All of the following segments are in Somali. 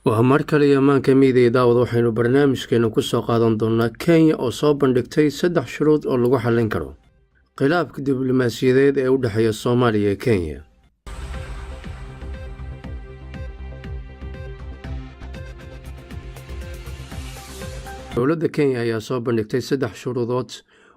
waa mar kale ammaanka miidiya daawad waxaynu barnaamijkeena ku soo qaadan doonaa Kenya oo soo bandhigtay 3 shuruud oo lagu xallin karo khilaafka diblomaasiyadeed ee u dhaxeeya Soomaaliya iyo Kenya. dowladda Kenya ayaa soo bandhigtay 3 shuruudood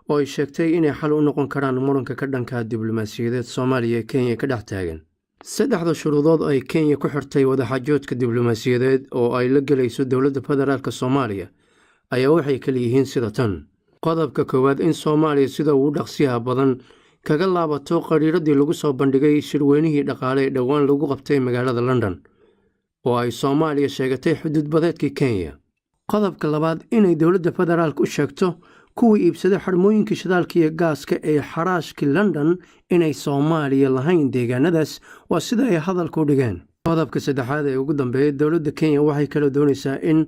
oo ay sheegtay inay xal u noqon karaan muranka ka dhanka diblomaasiyadeed Soomaaliya iyo Kenya ka dhex taagan. 3 shuruudood ay Kenya ku xirtay wadaxaajoodka diblomaasiyadeed oo ay la galayso dowladda federaalka Soomaaliya ayaa waxay kala yihiin sida tan. qodobka koowaad in Soomaaliya sida ugu dhaqsiyaha badan kaga laabato qariiradii lagu soo bandhigay shirweynihii dhaqaale ee dhowaan lagu qabtay magaalada London oo ay Soomaaliya sheegatay xuduud badeedkii Kenya. qodobka labaad inay dowladda federaalka u sheegto kuwii iibsaday xarmooyinka shidaalka iyo gaaska ee xaraashka London inay Soomaaliya lahayn deegaanadaas waa sida ay hadalku dhigeen. qodobka saddexaad ee ugu dambeeyay dowladda Kenya waxay kala doonaysaa in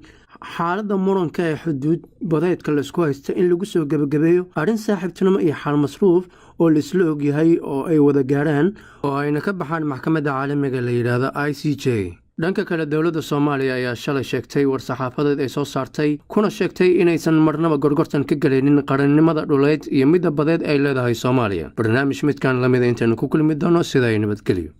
xaaladda muranka ee xuduud badeedka la isku haysta in lagu soo gabagabeeyo arrin saaxiibtinimo iyo xal masruuf oo la isla og yahay oo ay wada gaaraan oo ayna ka baxaan maxkamadda caalamiga la yiraahdo ICJ. dhanka kale dowladda Soomaaliya ayaa shalay sheegtay war-saxaafadeed ay soo saartay kuna sheegtay inaysan marnaba gorgortan ka galaynin qarannimada dhuleed iyo midda badeed ay leedahay Soomaaliya. barnaamij midkan lamid intaanu ku kulmi doono sida ay nabadgelyo.